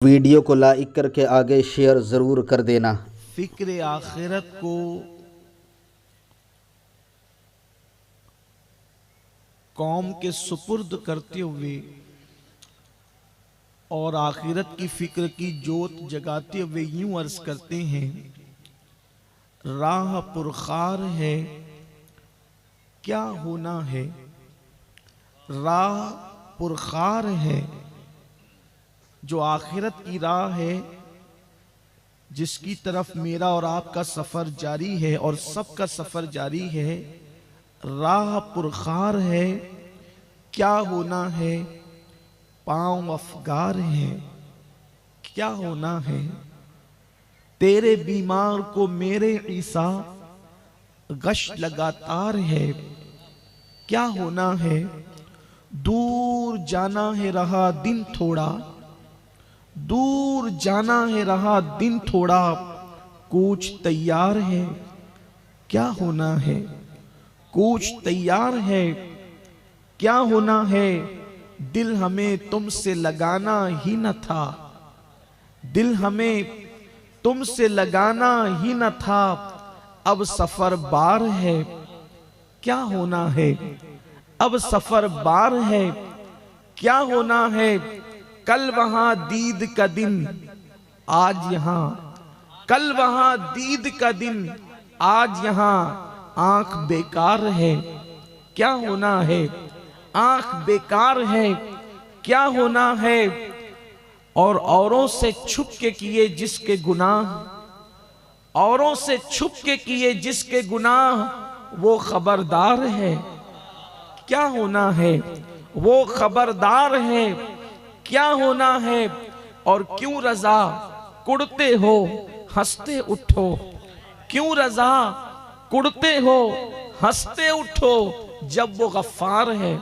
Video کو like کر کے آگے شیئر ضرور کر دینا۔ فکر آخرت کو قوم کے سپرد کرتے ہوئے اور آخرت کی فکر کی جوت جگاتے ہوئے یوں عرض کرتے ہیں، راہ پرخار ہے کیا ہونا ہے، راہ پرخار ہے جو آخرت کی راہ ہے، جس کی طرف میرا اور آپ کا سفر جاری ہے اور سب کا سفر جاری ہے، راہ پرخار ہے کیا ہونا ہے، پاؤں افگار ہے کیا ہونا ہے، تیرے بیمار کو میرے عیسیٰ غش لگاتار ہے کیا ہونا ہے، دور جانا ہے رہا دن تھوڑا، دور جانا ہے رہا دن تھوڑا، کوچ تیار ہے کیا ہونا ہے، کوچ تیار ہے کیا ہونا ہے، دل ہمیں تم سے لگانا ہی نہ تھا، دل ہمیں تم سے لگانا ہی نہ تھا، اب سفر بار ہے کیا ہونا ہے، اب سفر بار ہے کیا ہونا ہے، کل وہاں دید کا دن آج یہاں، کل وہاں دید کا دن آج یہاں، آنکھ بیکار ہے کیا ہونا ہے، آنکھ بیکار ہے کیا ہونا ہے، اور اوروں سے چھپ کے کیے جس کے گناہ، اوروں سے چھپ کے کیے جس کے گناہ، وہ خبردار ہے کیا ہونا ہے، وہ خبردار ہے کیا ہونا ہے، اور کیوں رضا کڑتے ہو ہنستے اٹھو، کیوں رضا کڑتے ہو ہنستے اٹھو، جب وہ غفار ہے،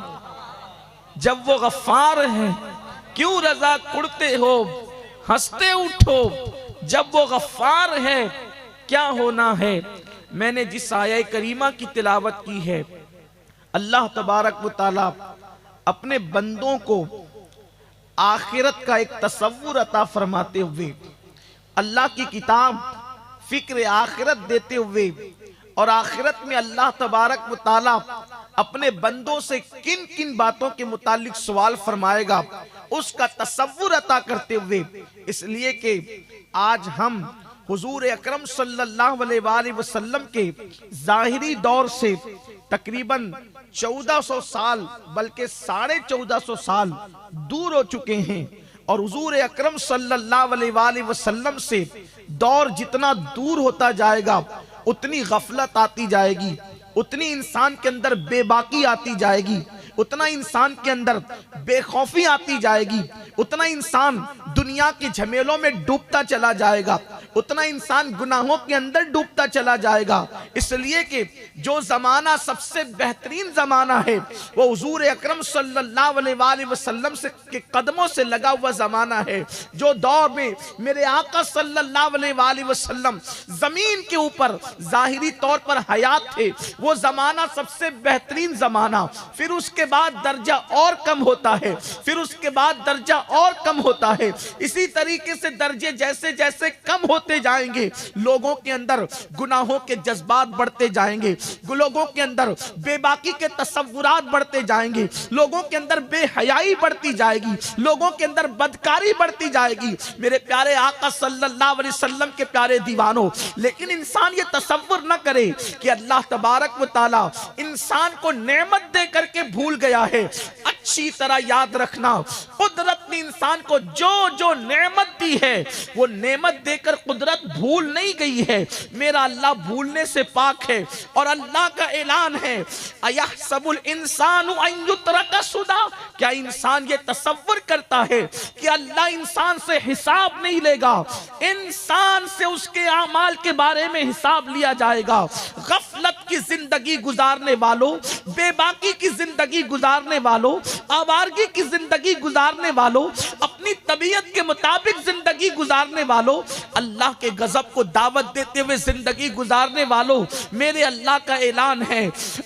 جب وہ غفار ہے، کیوں رضا کڑتے ہو ہنستے اٹھو، جب وہ غفار ہے کیا ہونا ہے۔ میں نے جس آیہ کریمہ کی تلاوت کی ہے، اللہ تبارک و تعالی اپنے بندوں کو آخرت کا ایک تصور عطا فرماتے ہوئے، اللہ کی کتاب فکر آخرت دیتے ہوئے، اور آخرت میں اللہ تبارک و تعالی اپنے بندوں سے کن کن باتوں کے متعلق سوال فرمائے گا، اس کا تصور عطا کرتے ہوئے، اس لیے کہ آج ہم حضور اکرم صلی اللہ علیہ وآلہ وسلم کے ظاہری دور سے تقریباً 1400 سال بلکہ 1450 سال دور ہو چکے ہیں، اور حضور اکرم صلی اللہ علیہ وآلہ وسلم سے دور جتنا دور ہوتا جائے گا اتنی غفلت آتی جائے گی، اتنی انسان کے اندر بے باکی آتی جائے گی، اتنا انسان کے اندر بے خوفی آتی جائے گی، اتنا انسان دنیا کے جھمیلوں میں ڈوبتا چلا جائے گا، اتنا انسان گناہوں کے اندر ڈوبتا چلا جائے گا، اس لیے کہ جو زمانہ سب سے بہترین زمانہ ہے وہ حضور اکرم صلی اللہ علیہ وآلہ وسلم کے قدموں سے لگا ہوا زمانہ ہے، جو دور میں میرے آقا صلی اللہ علیہ وآلہ وسلم زمین کے اوپر ظاہری طور پر حیات تھے، وہ زمانہ سب سے بہترین زمانہ، پھر اس کے بعد درجہ اور کم ہوتا ہے، پھر اس کے بعد درجہ اور کم ہوتا ہے، اسی طریقے سے درجے جیسے جیسے کم ہوتے جائیں گے، لوگوں کے اندر گناہوں کے جذبات بڑھتے جائیں گے، لوگوں کے اندر بے باکی کے تصورات بڑھتے جائیں گے، لوگوں کے اندر بے حیائی بڑھتی جائے گی، لوگوں کے اندر بدکاری بڑھتی جائے گی، میرے پیارے آقا صلی اللہ علیہ وسلم کے پیارے دیوانوں، لیکن انسان یہ تصور نہ کرے کہ اللہ تبارک و تعالی انسان کو نعمت دے کر کے بھول گیا ہے۔ اچھی طرح یاد رکھنا، قدرت نے انسان کو جو جو نعمت دی ہے وہ نعمت دے کر قدرت بھول نہیں گئی ہے، میرا اللہ بھولنے سے پاک ہے، اور اللہ کا اعلان ہے اَيَحْسَبُ الْإِنسَانُ أَن يُتْرَكَ سُدًى، کیا انسان یہ تصور کرتا ہے کہ اللہ انسان سے حساب نہیں لے گا، انسان سے اس کے اعمال کے بارے میں حساب لیا جائے گا۔ غفلت کی زندگی گزارنے والوں، بے باکی کی زندگی گزارنے والوں، آوارگی کی زندگی گزارنے والوں، اپنی طبیعت کے مطابق زندگی گزارنے والوں، اللہ کے غضب کو دعوت دیتے ہوئے زندگی گزارنے والوں، میرے اللہ کا اعلان ہے،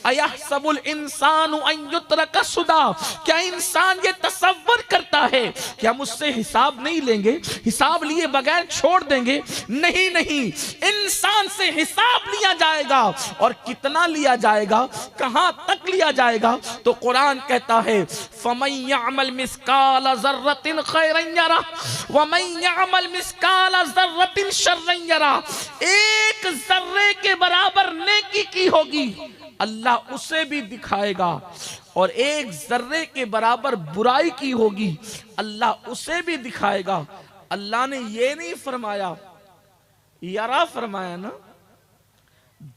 اَيَحْسَبُ الْإِنسَانُ أَن يُتْرَكَ سُدًى، کیا انسان یہ تصور کرتا ہے کہ ہم اس سے حساب نہیں لیں گے، حساب لیے بغیر چھوڑ دیں گے؟ نہیں نہیں، انسان سے حساب لیا جائے گا، اور کتنا لیا جائے گا، کہاں تک لیا جائے گا؟ تو قرآن کہتا ہے فَمَن يَعْمَلْ مِثْقَالَ ذَرَّةٍ خَيْرًا يَرَهُ وَمَن يَعْمَلْ مِثْقَالَ ذَرَّةٍ شَرًّا يَرَهُ، ایک ذرے کے برابر نیکی کی ہوگی اللہ اسے بھی دکھائے گا، اور ایک ذرے کے برابر برائی کی ہوگی اللہ اسے بھی دکھائے گا۔ اللہ نے یہ نہیں فرمایا، یرا فرمایا نا،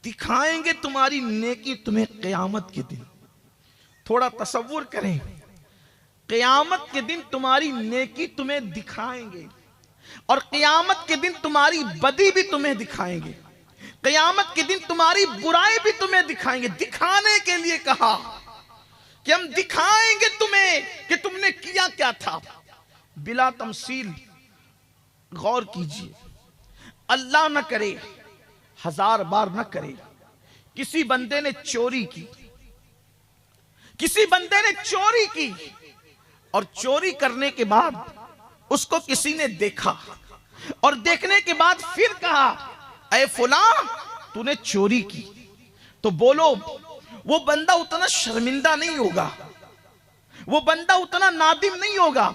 دکھائیں گے تمہاری نیکی تمہیں قیامت کے دن۔ تھوڑا تصور کریں، قیامت کے دن تمہاری نیکی تمہیں دکھائیں گے، اور قیامت کے دن تمہاری بدی بھی تمہیں دکھائیں گے، قیامت کے دن تمہاری برائی بھی تمہیں دکھائیں گے۔ دکھانے کے لیے کہا کہ ہم دکھائیں گے تمہیں کہ تم نے کیا کیا تھا۔ بلا تمثیل غور کیجئے، اللہ نہ کرے، ہزار بار نہ کرے، کسی بندے نے چوری کی، کسی بندے نے چوری کی، اور چوری کرنے کے بعد اس کو کسی نے دیکھا، اور دیکھنے کے بعد پھر کہا اے فلاں تو نے چوری کی، تو بولو وہ بندہ اتنا شرمندہ نہیں ہوگا، وہ بندہ اتنا نادم نہیں ہوگا،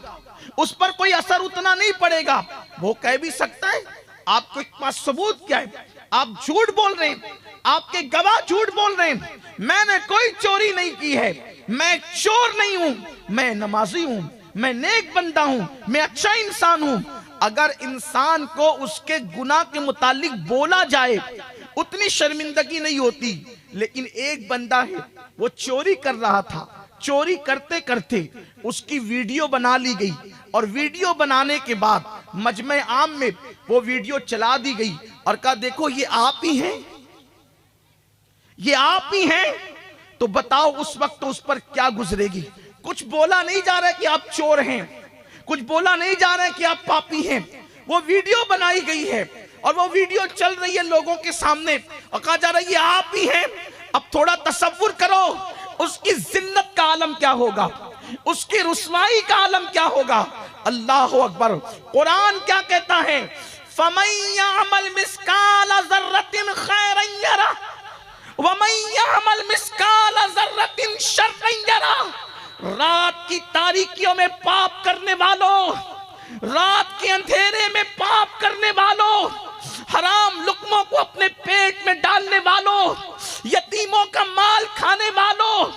اس پر کوئی اثر اتنا نہیں پڑے گا۔ وہ کہہ بھی سکتا ہے آپ کے پاس ثبوت کیا ہے، آپ جھوٹ بول رہے ہیں، آپ کے گواہ جھوٹ بول رہے ہیں، میں نے کوئی چوری نہیں کی ہے، میں چور نہیں ہوں، میں نمازی ہوں، میں نیک بندہ ہوں، میں اچھا انسان ہوں۔ اگر انسان کو اس کے گناہ کے متعلق بولا جائے اتنی شرمندگی نہیں ہوتی، لیکن ایک بندہ ہے وہ چوری کر رہا تھا، چوری کرتے کرتے اس کی ویڈیو بنا لی گئی، اور ویڈیو بنانے کے بعد مجمع عام میں وہ ویڈیو چلا دی گئی، اور کہا دیکھو یہ آپ ہی ہیں، یہ آپ ہی ہیں، تو بتاؤ اس وقت اس پر کیا گزرے گی؟ کچھ بولا نہیں جا رہا ہے کہ آپ چور ہیں، کچھ بولا نہیں جا رہا ہے کہ آپ پاپی ہیں، وہ ویڈیو بنائی گئی ہے، اور وہ ویڈیو چل رہی ہے لوگوں کے سامنے، اور کہا جا رہا ہے یہ آپ ہی ہیں۔ اب تھوڑا تصور کرو اس کی ذلت کا عالم کیا ہوگا، اس کی رسوائی کا عالم کیا ہوگا۔ اللہ اکبر۔ قرآن کیا کہتا ہے؟ فَمَن يَعْمَلْ مِثْقَالَ ذَرَّةٍ خَيْرًا يَرَهُ وَمَن يَعْمَلْ مِثْقَالَ ذَرَّةٍ شَرًّا يَرَهُ۔ رات کی تاریکیوں میں پاپ کرنے والوں، رات کے اندھیرے میں پاپ کرنے والوں، حرام لقموں کو اپنے پیٹ میں ڈالنے والوں، یتیموں کا مال کھانے والوں،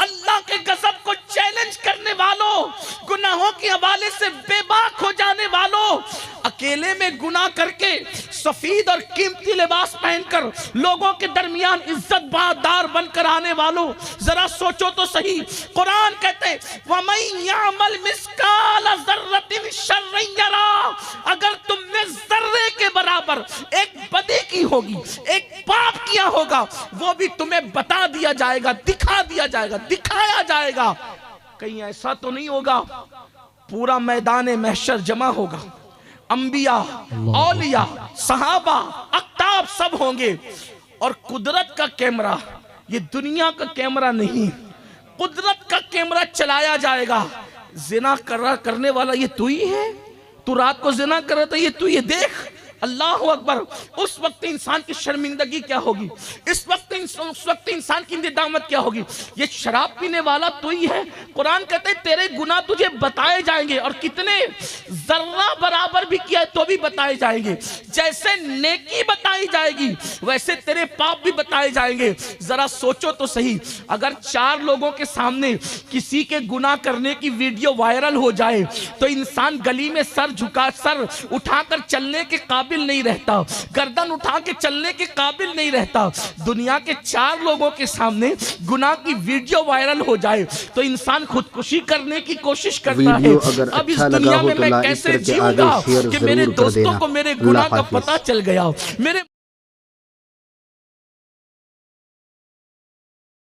اللہ کے غضب کو چیلنج کرنے والوں، گناہوں کے حوالے سے بے باک ہو جانے والوں، اکیلے میں گناہ کر کے سفید اور قیمتی لباس پہن کر لوگوں کے درمیان عزت دار بن کر آنے والوں، ذرا سوچو تو صحیح۔ قرآن کہتے ہیں وَمَن يَعْمَلْ مِثْقَالَ ذَرَّةٍ شَرًّا يَرَهُ، اگر تم نے ذرے کے برابر ایک بدی کی ہوگی، ایک پاپ کیا ہوگا، وہ بھی تمہیں بتا دیا جائے گا، دکھا دیا جائے گا، دکھایا جائے گا۔ کہیں ایسا تو نہیں ہوگا پورا میدان محشر جمع ہوگا، انبیاء، اولیاء، صحابہ، اقطاب سب ہوں گے، اور قدرت کا کیمرہ، یہ دنیا کا کیمرہ نہیں، قدرت کا کیمرہ چلایا جائے گا۔ زنا کرنے والا یہ تو ہی ہے، تو رات کو زنا کر رہا تھا، یہ تو یہ دیکھ۔ اللہ اکبر۔ اس وقت انسان کی شرمندگی کیا ہوگی، اس وقت انسان کی ندامت کیا ہوگی، یہ شراب پینے والا تو ہی ہے۔ قرآن کہتے ہیں تیرے گناہ تجھے بتائے جائیں گے، اور کتنے ذرہ برابر بھی کیا ہے تو بھی بتائے جائیں گے۔ جیسے نیکی بتائی جائے گی ویسے تیرے پاپ بھی بتائے جائیں گے۔ ذرا سوچو تو صحیح، اگر 4 لوگوں کے سامنے کسی کے گناہ کرنے کی ویڈیو وائرل ہو جائے تو انسان گلی میں سر اٹھا کر چلنے کے قابل نہیں رہتا، گردن اٹھا کے چلنے کے قابل نہیں رہتا۔ دنیا کے 4 لوگوں کے سامنے گناہ کی ویڈیو وائرل ہو جائے تو انسان خودکشی کرنے کی کوشش کرتا ہے۔ اب اس دنیا میں میں کیسے جیوں گا کہ میرے دوستوں کو میرے گناہ کا پتہ چل گیا، میرے